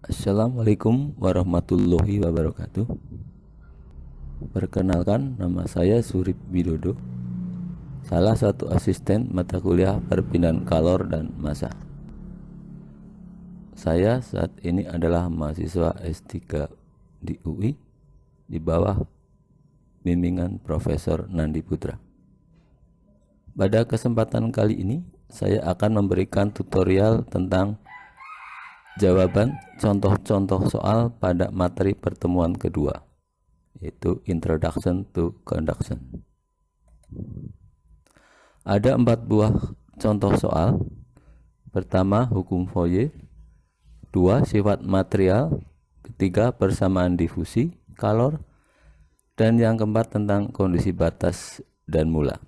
Assalamualaikum warahmatullahi wabarakatuh. Perkenalkan, nama saya Surip Widodo, salah satu asisten mata kuliah perpindahan kalor dan massa. Saya saat ini adalah mahasiswa S3 di UI di bawah bimbingan Profesor Nandi Putra. Pada kesempatan kali ini saya akan memberikan tutorial tentang jawaban contoh-contoh soal pada materi pertemuan kedua, yaitu Introduction to Conduction. Ada 4 buah contoh soal. Pertama, hukum Fourier. 2, sifat material. Ketiga, persamaan difusi, kalor. Dan yang keempat tentang kondisi batas dan mula.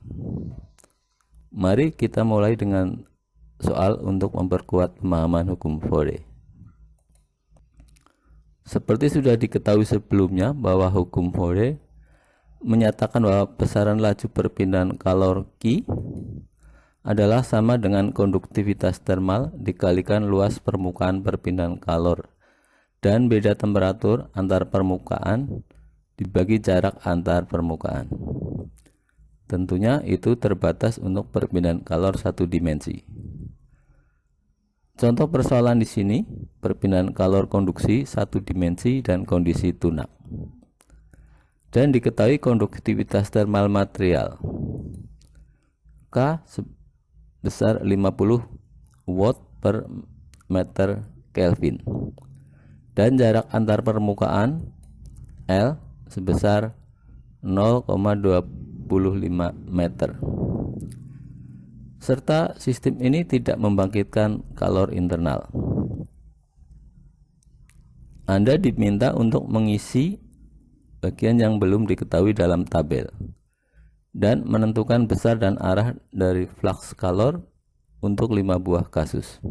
Mari kita mulai dengan soal untuk memperkuat pemahaman hukum Fourier. Seperti sudah diketahui sebelumnya bahwa hukum Fourier menyatakan bahwa besaran laju perpindahan kalor Q adalah sama dengan konduktivitas termal dikalikan luas permukaan perpindahan kalor dan beda temperatur antar permukaan dibagi jarak antar permukaan. Tentunya itu terbatas untuk perpindahan kalor satu dimensi. Contoh persoalan di sini, perpindahan kalor konduksi satu dimensi dan kondisi tunak. Dan diketahui konduktivitas termal material K sebesar 50 watt per meter Kelvin dan jarak antar permukaan L sebesar 0,25 meter, serta sistem ini tidak membangkitkan kalor internal. Anda diminta untuk mengisi bagian yang belum diketahui dalam tabel dan menentukan besar dan arah dari flux kalor untuk 5 buah kasus.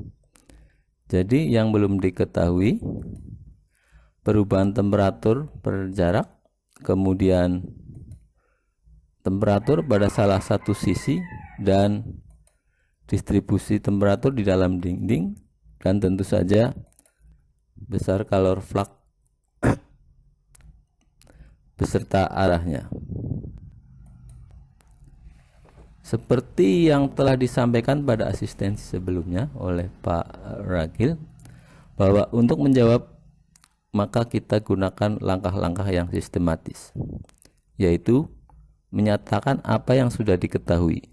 Jadi yang belum diketahui, perubahan temperatur per jarak, kemudian temperatur pada salah satu sisi dan distribusi temperatur di dalam dinding, dan tentu saja besar kalor flux beserta arahnya. Seperti yang telah disampaikan pada asistensi sebelumnya oleh Pak Ragil, bahwa untuk menjawab maka kita gunakan langkah-langkah yang sistematis, yaitu menyatakan apa yang sudah diketahui.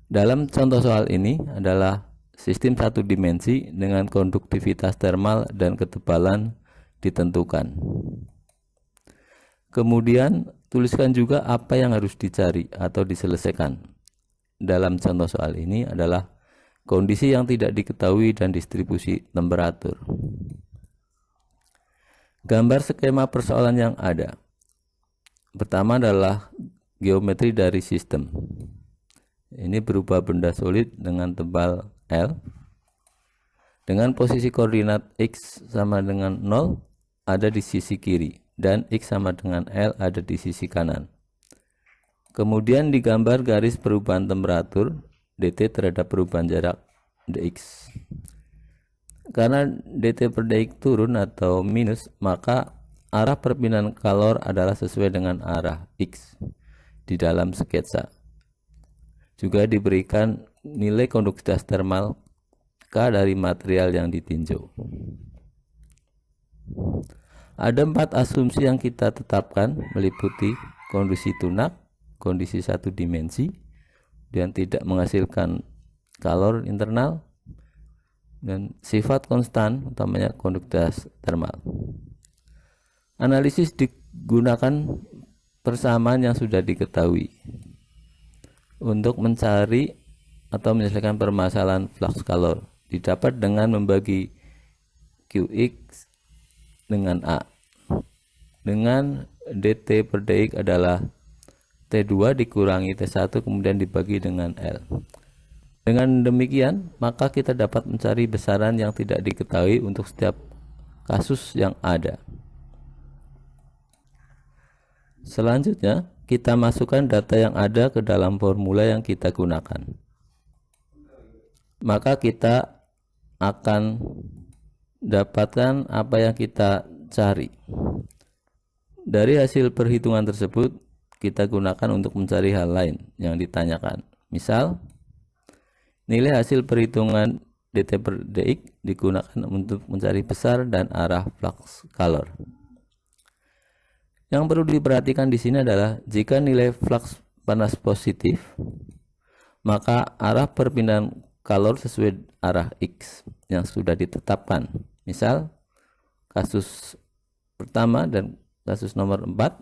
Dalam contoh soal ini adalah sistem satu dimensi dengan konduktivitas termal dan ketebalan ditentukan. Kemudian tuliskan juga apa yang harus dicari atau diselesaikan. Dalam contoh soal ini adalah kondisi yang tidak diketahui dan distribusi temperatur. Gambar skema persoalan yang ada. Pertama adalah geometri dari sistem. Ini berupa benda solid dengan tebal L dengan posisi koordinat X sama dengan 0 ada di sisi kiri dan X sama dengan L ada di sisi kanan. Kemudian digambar garis perubahan temperatur dt terhadap perubahan jarak dx. Karena dt per dx turun atau minus, maka arah perpindahan kalor adalah sesuai dengan arah X di dalam sketsa. Juga diberikan nilai konduktivitas termal K dari material yang ditinjau. Ada 4 asumsi yang kita tetapkan, meliputi kondisi tunak, kondisi satu dimensi, dan tidak menghasilkan kalor internal, dan sifat konstan, utamanya konduktivitas termal. Analisis digunakan persamaan yang sudah diketahui untuk mencari atau menyelesaikan permasalahan flux kalor. Didapat dengan membagi Qx dengan A, dengan dt per dx adalah T2 dikurangi T1 kemudian dibagi dengan L. Dengan demikian, maka kita dapat mencari besaran yang tidak diketahui untuk setiap kasus yang ada. Selanjutnya, kita masukkan data yang ada ke dalam formula yang kita gunakan. Maka kita akan dapatkan apa yang kita cari. Dari hasil perhitungan tersebut, kita gunakan untuk mencari hal lain yang ditanyakan. Misal, nilai hasil perhitungan dt per dx digunakan untuk mencari besar dan arah flux color. Yang perlu diperhatikan di sini adalah jika nilai flux panas positif, maka arah perpindahan color sesuai arah X yang sudah ditetapkan. Misal, kasus pertama dan kasus nomor 4.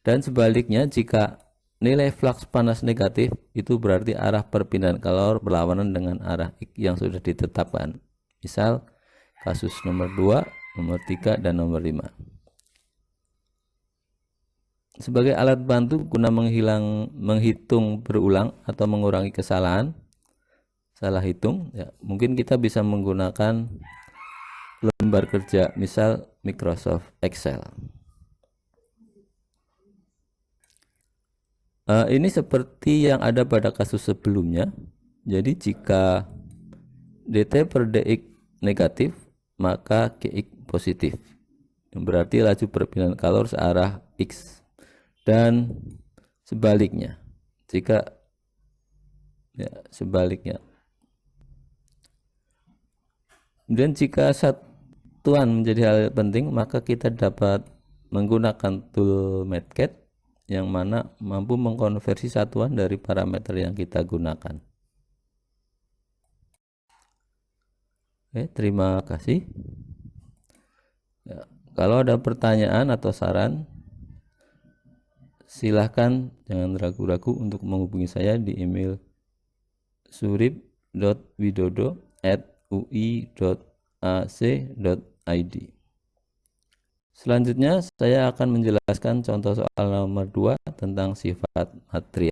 Dan sebaliknya, jika nilai flux panas negatif, itu berarti arah perpindahan color berlawanan dengan arah X yang sudah ditetapkan. Misal, kasus nomor 2, nomor 3, dan nomor 5. Sebagai alat bantu guna menghitung berulang atau mengurangi kesalahan, salah hitung, ya, mungkin kita bisa menggunakan lembar kerja, misal Microsoft Excel. Ini seperti yang ada pada kasus sebelumnya. Jadi jika dt per dx negatif, maka gx positif, yang berarti laju perpindahan color searah X. Dan sebaliknya, jika sebaliknya. Kemudian jika satuan menjadi hal penting, maka kita dapat menggunakan tool MathCAD yang mana mampu mengkonversi satuan dari parameter yang kita gunakan. Oke, terima kasih. Ya, kalau ada pertanyaan atau saran, silahkan jangan ragu-ragu untuk menghubungi saya di email surip.widodo@ui.ac.id. Selanjutnya saya akan menjelaskan contoh soal nomor 2 tentang sifat material.